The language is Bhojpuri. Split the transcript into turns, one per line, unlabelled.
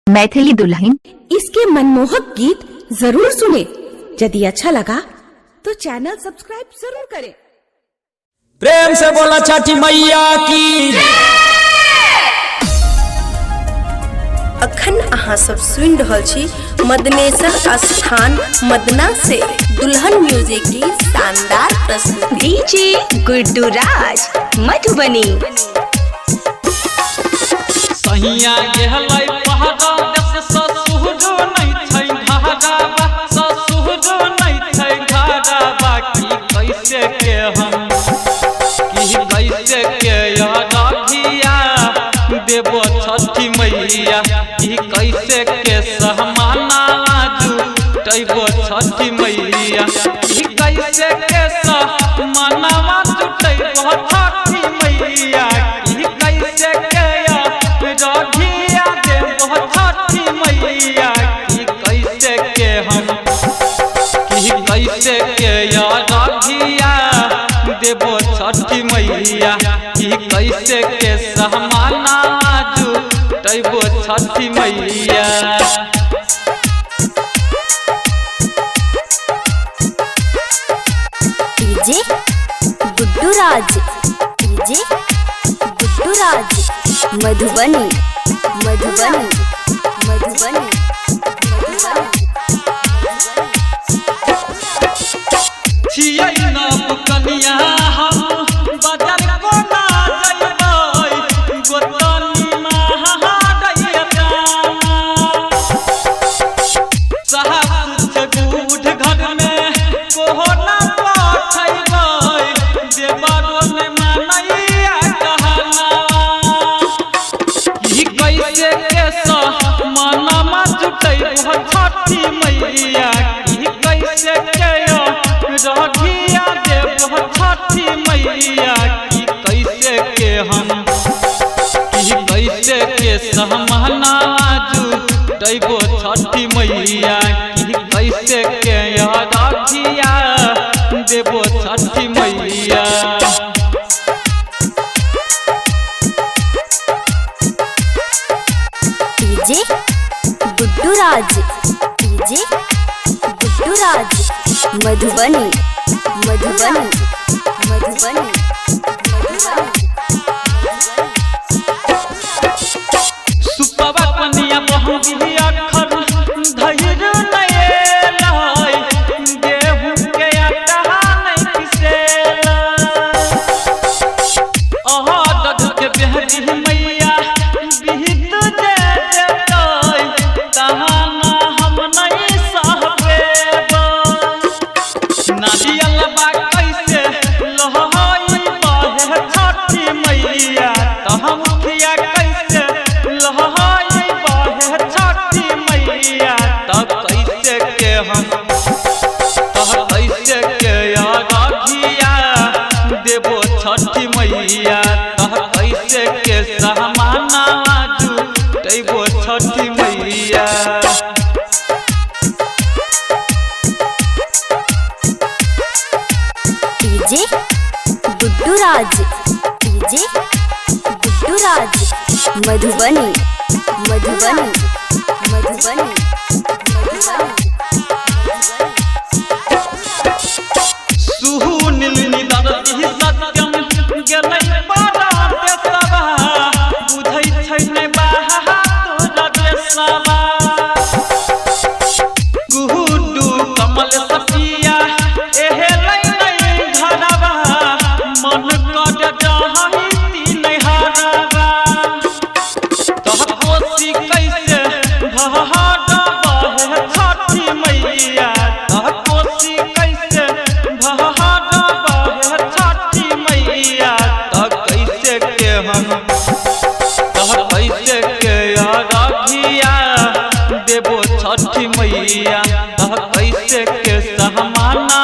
मैथिली दुल्हन।
इसके मनमोहक गीत जरूर सुने। यदि अच्छा लगा तो चैनल सब्सक्राइब जरूर करें।
प्रेम से बोला छठी मैया की।
अखन अहाँ सब सुन रहल छी मदनेश्वर स्थान मदना से दुल्हन म्यूजिक की शानदार प्रस्तुति।
डीजे गुड्डू राज मधुबनी।
सहिया गेलै पहाड़ा देश ससुर नहीं छै घाड़ा बा, ससुर नहीं छै घाड़ा बा। की कैसे के हम कैसे के राधिया देबो छठी मैया। की कैसे के सहमाना जुटैबो छठी मैया। की कैसे के सहमाना जुटैबो छठी मैया। की कैसे के राधिया देबो छठी मैया। की कैसे के हम की कैसे के राधिया देबो छठी मैया। की कैसे के सहमाना जुटैबो छठी मैया।
डीजे गुड्डू राज, डीजे गुड्डू राज मधुबनी मधुबनी मधुबनी
छियै नव कनिया हम बाजार कोना जइबै। गोतनी महादैया साहब बूढ़ घर में कोहना पठैबै। देवरो में मनैया कहना। की कैसे के मनमा जुटैबो छठी मैया। की कैसे के राधिया देबो छठी मैया। की कैसे के हम की कैसे के सहमाना जुटैबो छठी मैया। की कैसे के राधिया देबो छठी मैया।
डीजे गुड्डू राज, डीजे गुड्डू राज मधुबनी मधुबनी मधुबनी
सुपवा कनिया बहु अखर धैर्य नये गेहूं के आटा नहीं पिसेला। दद के बेहरी मैया बिहित जे देतै तहाना हम नहीं सहबेबै। नारियल बा कैसे लहई बहे छठी मैया। तहाँ मुखिया कैसे लहई बहे छठी मैया। तब कैसे के हम तब कैसे के राधिया देबो छठी मैया। तब कैसे के सहमाना जुटैबो छठी मैया।
डीजे गुड्डू राज, डीजे गुड्डू राज मधुबनी मधुबनी मधुबनी
सुहुनिल निदरहि सत्यम गेलै बड़ा देशवा। बुझै छै नै बाहा तोरा देशवा। गुड्डू कमल सपिया एहेलै नै घरवा। मन कर जहाँ तीन हरवा। तह कोसी कैसे भहाड़ा बहे छठी मैया। तह कोसी कैसे भहाड़ा बहे छठी मैया। तह कैसे के हम तह कैसे के राधिया देबो छठी मैया। तह कैसे के सहमाना